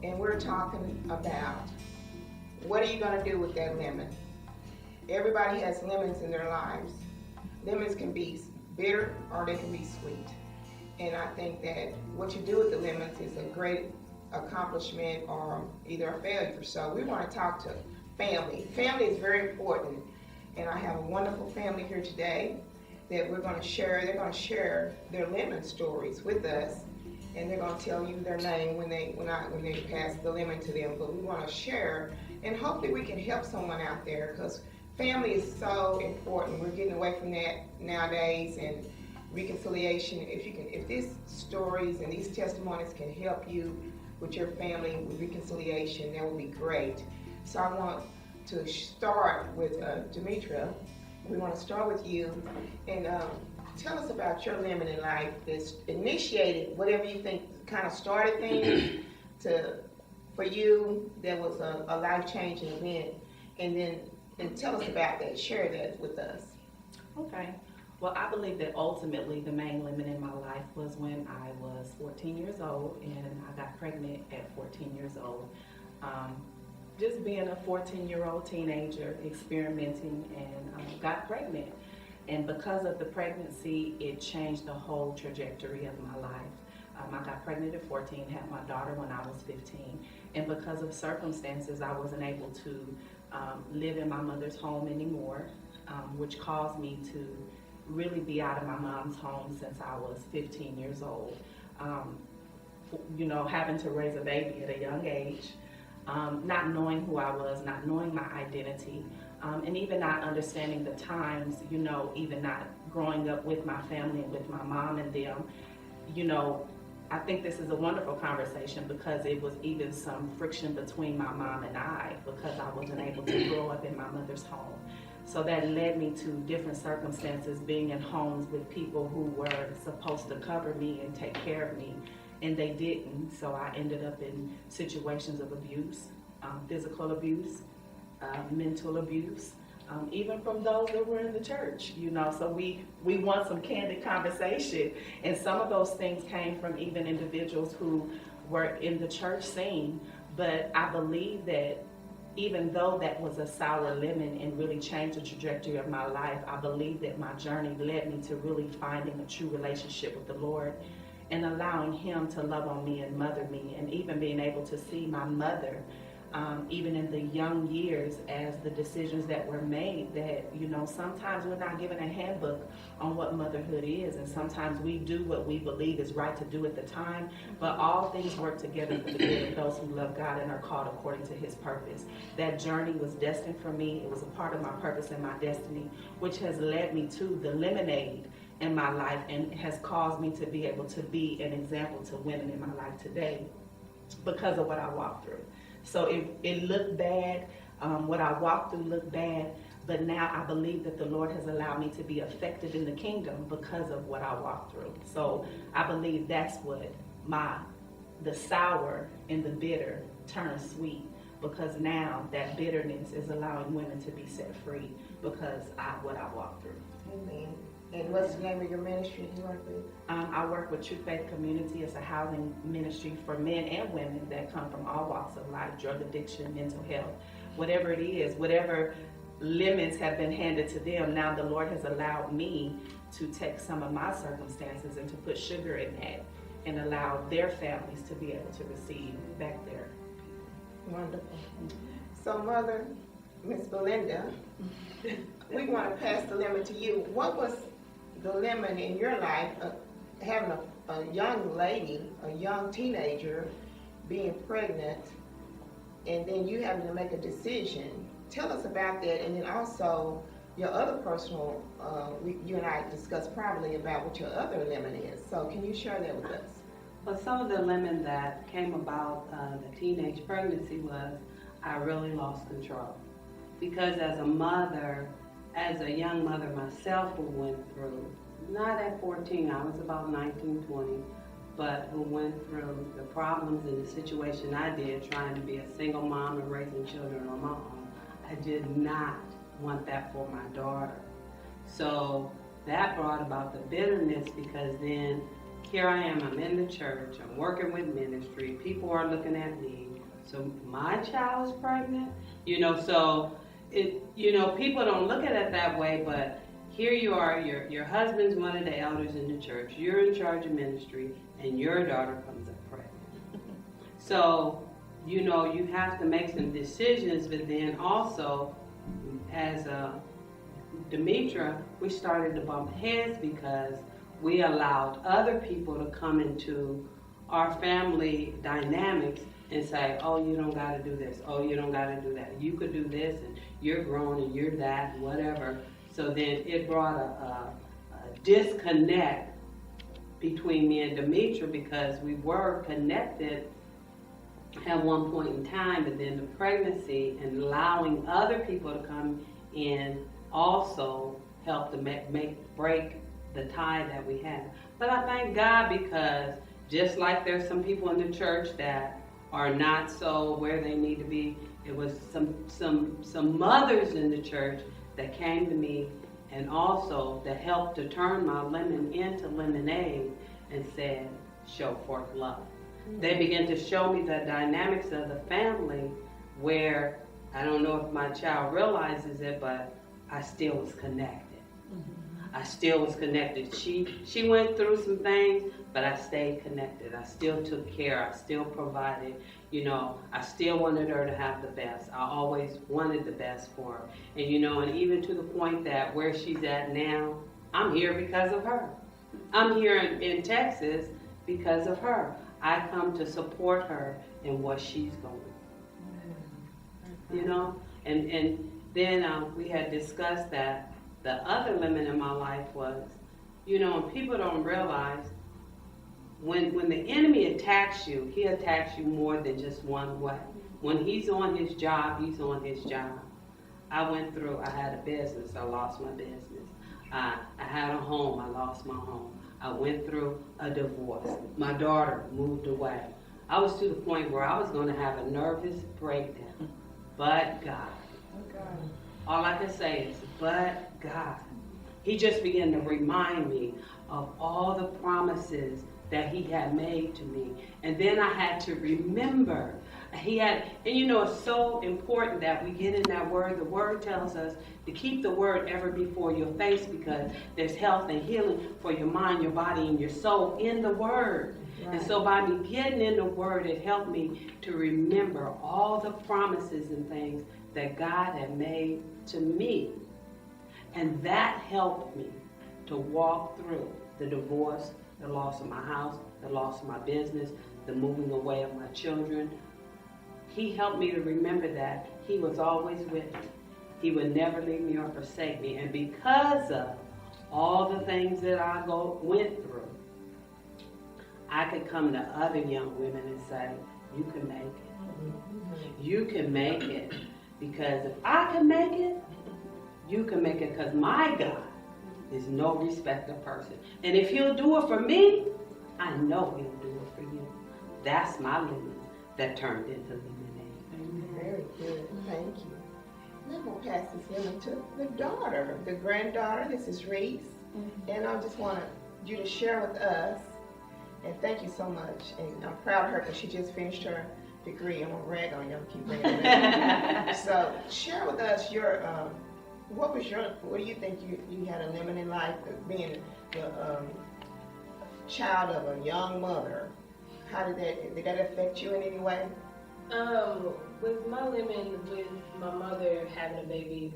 and we're talking about what are you going to do with that lemon? Everybody has lemons in their lives. Lemons can be bitter or they can be sweet. And I think that what you do with the lemons is a great accomplishment or either a failure. So we want to talk to family. Family is very important. And I have a wonderful family here today that we're going to share. They're going to share their lemon stories with us. And they're going to tell you their name when they pass the lemon to them. But we want to share, and hopefully we can help someone out there, because family is so important. We're getting away from that nowadays, and reconciliation. If these stories and these testimonies can help you with your family with reconciliation, that would be great. So I want to start with Demetra. We want to start with you, and tell us about your lemon in life that's initiated whatever you think kind of started things for you. That was a life-changing event, and tell us about that. Share that with us. Okay. Well, I believe that ultimately the main lemon in my life was when I was 14 years old and I got pregnant at 14 years old. Just being a 14-year-old teenager, experimenting, and got pregnant. And because of the pregnancy, it changed the whole trajectory of my life. I got pregnant at 14, had my daughter when I was 15. And because of circumstances, I wasn't able to live in my mother's home anymore, which caused me to really be out of my mom's home since I was 15 years old. Having to raise a baby at a young age, not knowing who I was, not knowing my identity, and even not understanding the times, even not growing up with my family and with my mom and them. I think this is a wonderful conversation because it was even some friction between my mom and I because I wasn't able to grow up in my mother's home. So that led me to different circumstances, being in homes with people who were supposed to cover me and take care of me, and they didn't. So I ended up in situations of abuse, physical abuse, mental abuse, even from those that were in the church, So we want some candid conversation, and some of those things came from even individuals who were in the church scene. But I believe that even though that was a sour lemon and really changed the trajectory of my life, I believe that my journey led me to really finding a true relationship with the Lord and allowing Him to love on me and mother me, and even being able to see my mother, even in the young years, as the decisions that were made, that, sometimes we're not given a handbook on what motherhood is, and sometimes we do what we believe is right to do at the time, but all things work together for the good of those who love God and are called according to His purpose. That journey was destined for me. It was a part of my purpose and my destiny, which has led me to the lemonade in my life and has caused me to be able to be an example to women in my life today because of what I walked through. So it looked bad, what I walked through looked bad, but now I believe that the Lord has allowed me to be effective in the kingdom because of what I walked through. So I believe that's what the sour and the bitter turn sweet, because now that bitterness is allowing women to be set free because of what I walked through. Amen. And what's the name of your ministry you work with? I work with True Faith Community. It's a housing ministry for men and women that come from all walks of life: drug addiction, mental health, whatever it is, whatever lemons have been handed to them. Now the Lord has allowed me to take some of my circumstances and to put sugar in that and allow their families to be able to receive back their people. Wonderful. So, Mother, Miss Belinda, we want to pass the lemon to you. What was the lemon in your life, having a young lady, a young teenager, being pregnant, and then you having to make a decision? Tell us about that, and then also your other personal, you and I discussed privately about what your other lemon is. So can you share that with us? Well, some of the lemon that came about the teenage pregnancy was I really lost control. Because as a mother, as a young mother myself who went through, not at 14, I was about 19, 20, but who went through the problems and the situation I did trying to be a single mom and raising children on my own, I did not want that for my daughter. So that brought about the bitterness, because then here I am, I'm in the church, I'm working with ministry, people are looking at me, so my child is pregnant? So people don't look at it that way, but here you are, your husband's one of the elders in the church, you're in charge of ministry, and your daughter comes up pregnant. So, you have to make some decisions, but then also, as Demetra, we started to bump heads because we allowed other people to come into our family dynamics and say, oh, you don't got to do this. Oh, you don't got to do that. You could do this, and you're grown, and you're that, and whatever. So then it brought a disconnect between me and Demetra because we were connected at one point in time, but then the pregnancy and allowing other people to come in also helped to break the tie that we had. But I thank God because just like there's some people in the church that are not so where they need to be, it was some mothers in the church that came to me and also that helped to turn my lemon into lemonade and said, show forth love. They began to show me the dynamics of the family where, I don't know if my child realizes it, but I still was connected. I still was connected. She went through some things, but I stayed connected. I still took care. I still provided. I still wanted her to have the best. I always wanted the best for her. And and even to the point that where she's at now, I'm here because of her. I'm here in Texas because of her. I come to support her in what she's going through. And then we had discussed that the other limit in my life was, and people don't realize, when the enemy attacks you, he attacks you more than just one way. When he's on his job, he's on his job. I had a business, I lost my business. I had a home, I lost my home. I went through a divorce. My daughter moved away. I was to the point where I was going to have a nervous breakdown. But God. All I can say is, but God. He just began to remind me of all the promises that he had made to me. And then I had to remember. And it's so important that we get in that word. The word tells us to keep the word ever before your face because there's health and healing for your mind, your body, and your soul in the word. Right. And so by me getting in the word, it helped me to remember all the promises and things that God had made to me. And that helped me to walk through the divorce, the loss of my house, the loss of my business, the moving away of my children. He helped me to remember that he was always with me. He would never leave me or forsake me. And because of all the things that I went through, I could come to other young women and say, you can make it. You can make it. Because if I can make it, you can make it, because my God is no respecter of person. And if he'll do it for me, I know he'll do it for you. That's my lemon that turned into lemonade. Very good. Thank you. I'm going to pass this lemon to the daughter, the granddaughter. This is Reese. And I just want you to share with us. And thank you so much. And I'm proud of her because she just finished her degree. I'm going to rag on you. I'm keep bringing it up. So share with us your, what do you think you had a lemon in life, being the child of a young mother? How did that affect you in any way? With my lemon, with my mother having me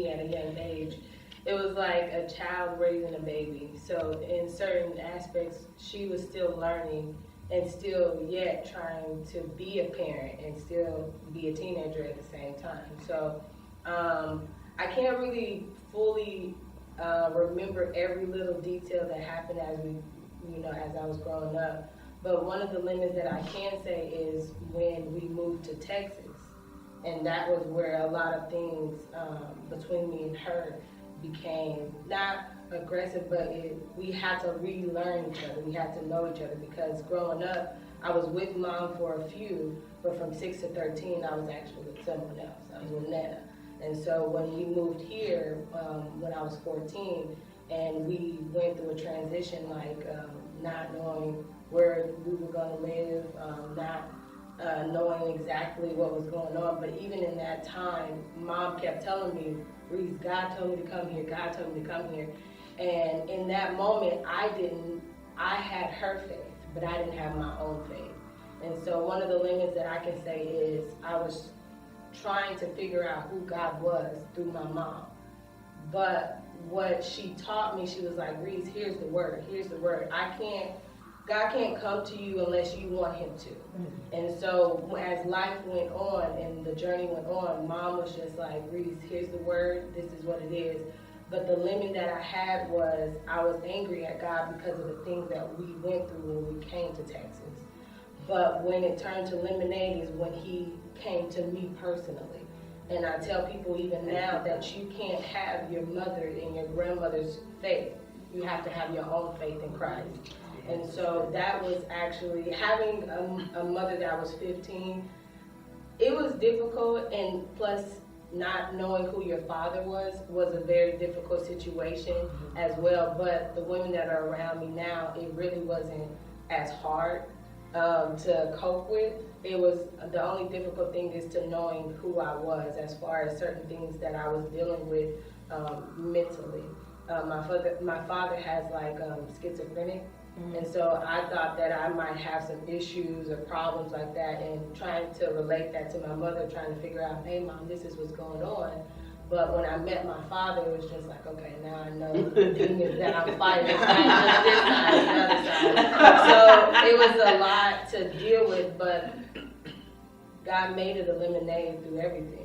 at a young age, it was like a child raising a baby. So in certain aspects, she was still learning and still yet trying to be a parent and still be a teenager at the same time. So I can't really fully remember every little detail that happened as I was growing up. But one of the lemons that I can say is when we moved to Texas, and that was where a lot of things between me and her became not aggressive, but we had to relearn each other. We had to know each other because growing up, I was with mom for a few, but from 6 to 13, I was actually with someone else. I was with Nana. And so when we moved here, when I was 14, and we went through a transition, like not knowing where we were going to live, not knowing exactly what was going on. But even in that time, Mom kept telling me, Reese, God told me to come here, God told me to come here. And in that moment, I had her faith, but I didn't have my own faith. And so one of the limits that I can say is I was trying to figure out who God was through my mom. But what she taught me, she was like, Reese, here's the word. God can't come to you unless you want him to. And so as life went on and the journey went on, Mom was just like, Reese, here's the word, this is what it is. But the limit that I had was I was angry at God because of the things that we went through when we came to Texas. But when it turned to lemonade is when he came to me personally. And I tell people even now that you can't have your mother and your grandmother's faith. You have to have your own faith in Christ. And so that was actually, having a mother that was 15, it was difficult, and plus not knowing who your father was a very difficult situation as well. But the women that are around me now, it really wasn't as hard to cope with. It was, the only difficult thing is to knowing who I was as far as certain things that I was dealing with mentally. My father has like schizophrenic. And so I thought that I might have some issues or problems like that, and trying to relate that to my mother, trying to figure out, hey Mom, this is what's going on. But when I met my father, it was just like, okay, now I know the demons that I'm fighting. It's not just this side, the other side. So it was a lot to deal with, but God made it a lemonade through everything.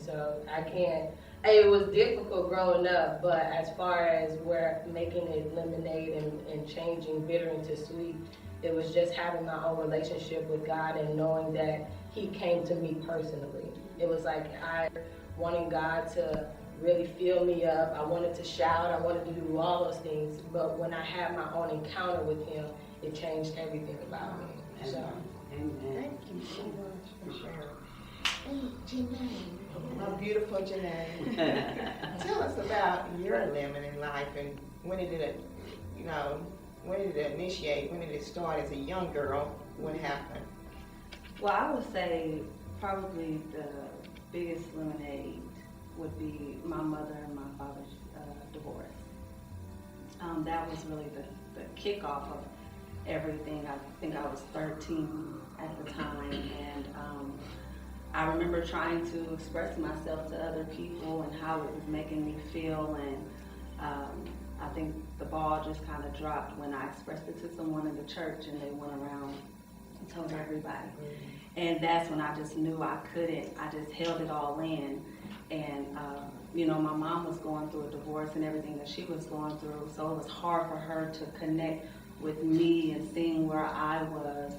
So I can't. It was difficult growing up, but as far as where making it lemonade and changing bitter into sweet, it was just having my own relationship with God and knowing that he came to me personally. It was like I wanting God to really fill me up. I wanted to shout. I wanted to do all those things. But when I had my own encounter with him, it changed everything about me. So, Amen. Thank you so much for sharing. And Janae, my beautiful Janae, tell us about your lemon in life, and when did it, when did it initiate? When did it start as a young girl? What happened? Well, I would say probably the biggest lemonade would be my mother and my father's divorce. That was really the kickoff of everything. I think I was 13 at the time, and I remember trying to express myself to other people and how it was making me feel, and I think the ball just kind of dropped when I expressed it to someone in the church, and they went around and told everybody. And that's when I just knew I couldn't. I just held it all in. And, my mom was going through a divorce and everything that she was going through, so it was hard for her to connect with me and seeing where I was.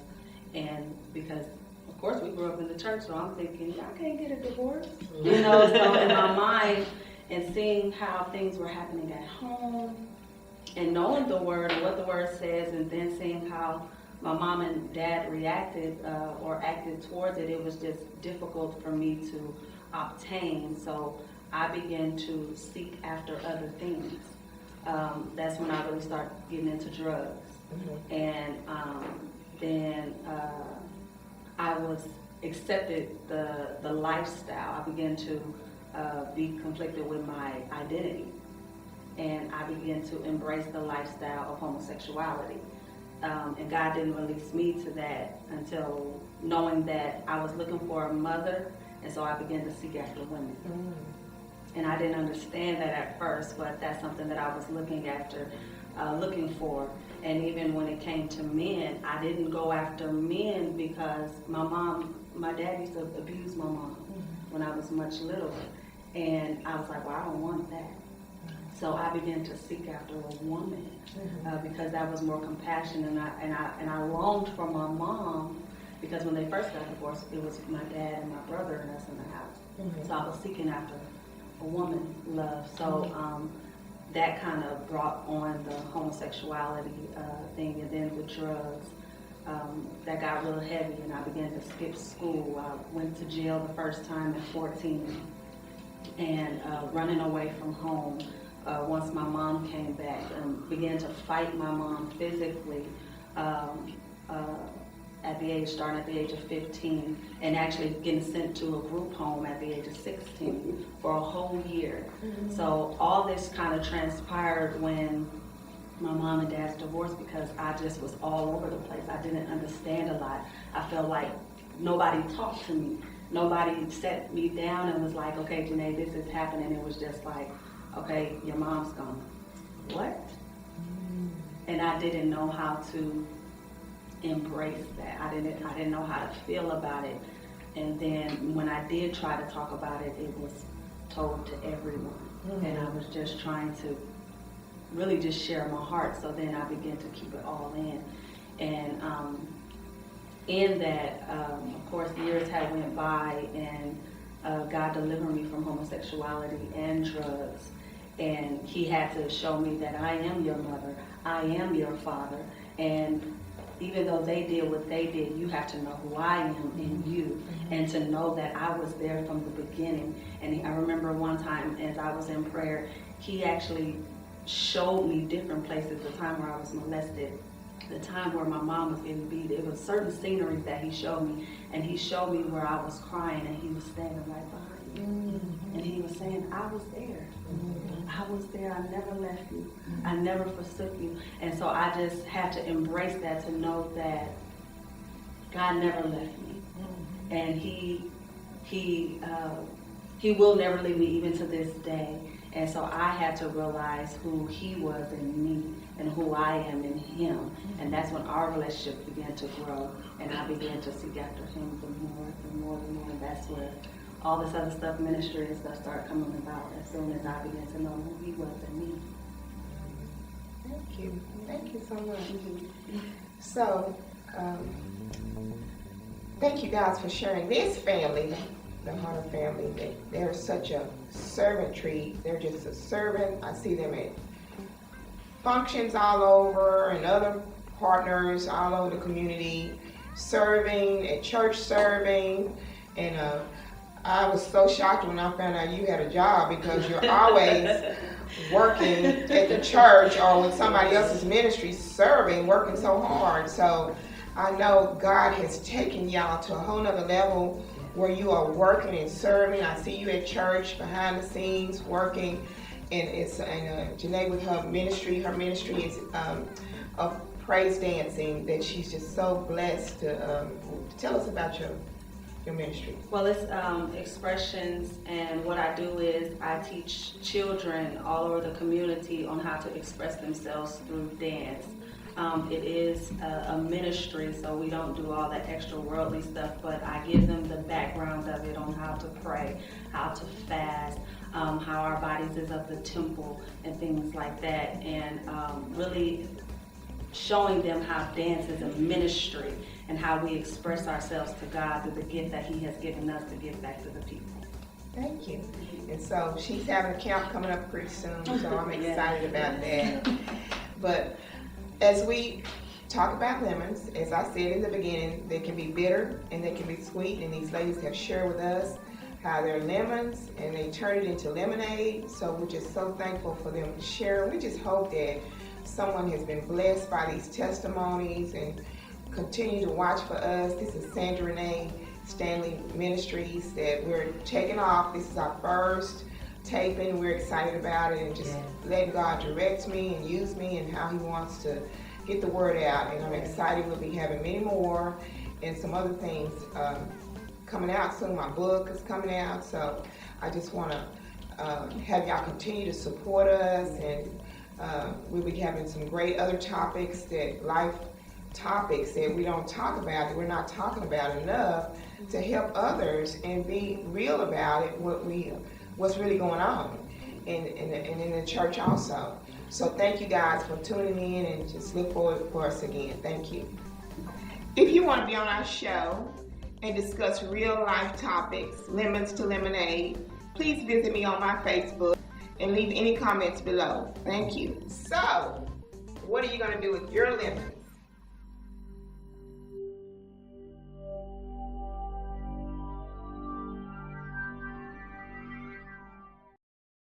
And because, of course, we grew up in the church, so I'm thinking, I can't get a divorce. So in my mind, and seeing how things were happening at home, and knowing the word and what the word says, and then seeing how my mom and dad reacted or acted towards it, it was just difficult for me to obtain. So I began to seek after other things. That's when I really started getting into drugs. And then I was accepted the lifestyle. I began to be conflicted with my identity. And I began to embrace the lifestyle of homosexuality. And God didn't release me to that until knowing that I was looking for a mother, and so I began to seek after women. And I didn't understand that at first, but that's something that I was looking for. And even when it came to men, I didn't go after men because my dad used to abuse my mom when I was much littler. And I was like, well, I don't want that. So I began to seek after a woman because that was more compassion, and I longed for my mom, because when they first got divorced, it was my dad and my brother and us in the house. So I was seeking after a woman love. So that kind of brought on the homosexuality thing, and then the drugs. That got real heavy, and I began to skip school. I went to jail the first time at 14, and running away from home. once my mom came back and began to fight my mom physically starting at the age of 15, and actually getting sent to a group home at the age of 16 for a whole year. So all this kind of transpired when my mom and dad's divorce, because I just was all over the place. I didn't understand a lot. I felt like nobody talked to me. Nobody set me down and was like, okay, Janae, this is happening. It was just like, okay, your mom's gone. What? And I didn't know how to embrace that. I didn't know how to feel about it. And then when I did try to talk about it, it was told to everyone. And I was just trying to really just share my heart. So then I began to keep it all in. And in that, of course, years had went by, and God delivered me from homosexuality and drugs. And he had to show me that I am your mother, I am your father. And even though they did what they did, you have to know who I am in you, and to know that I was there from the beginning. And I remember one time as I was in prayer, he actually showed me different places, the time where I was molested, the time where my mom was getting beat. It was certain sceneries that he showed me, and he showed me where I was crying, and he was standing right behind me. And he was saying, I was there. I was there. I never left you. I never forsook you. And so I just had to embrace that, to know that God never left me. And he will never leave me, even to this day. And so I had to realize who he was in me and who I am in him. And that's when our relationship began to grow, and I began to seek after him the more and more and more. And that's where all this other stuff, ministry and stuff, started coming about as soon as I began to know who he was in me. Thank you. Thank you so much. So, thank you guys for sharing this family, the Hunter family. They're such a servantry. They're just a servant. I see them at functions all over, and other partners all over the community, serving, at church serving. And I was so shocked when I found out you had a job, because you're always working at the church or with somebody else's ministry, serving, working so hard. So I know God has taken y'all to a whole nother level where you are working and serving. I see you at church, behind the scenes, working. And it's Janae with her ministry is of praise dancing, that she's just so blessed to tell us about your ministry. Well, it's expressions, and what I do is I teach children all over the community on how to express themselves through dance. It is a ministry, so we don't do all that extra worldly stuff, but I give them the background of it on how to pray, how to fast, how our bodies is of the temple, and things like that, and really showing them how dance is a ministry and how we express ourselves to God through the gift that he has given us to give back to the people. Thank you. And so she's having a camp coming up pretty soon, so I'm excited about that. But as we talk about lemons, as I said in the beginning, they can be bitter and they can be sweet, and these ladies have shared with us how they're lemons and they turn it into lemonade. So we're just so thankful for them to share. We just hope that someone has been blessed by these testimonies, and continue to watch for us. This is Sandra Stanley Ministries that we're taking off. This is our first taping. We're excited about it, and just letting God direct me and use me and how he wants to get the word out. And I'm excited. We'll be having many more and some other things coming out soon. My book is coming out, so I just want to have y'all continue to support us, and we'll be having some great other topics, life topics that we don't talk about, that we're not talking about enough, to help others and be real about it, what's really going on and in the church also. So thank you guys for tuning in, and just look forward for us again. Thank you. If you want to be on our show and discuss real life topics, lemons to lemonade, please visit me on my Facebook and leave any comments below. Thank you. So, what are you going to do with your lemon?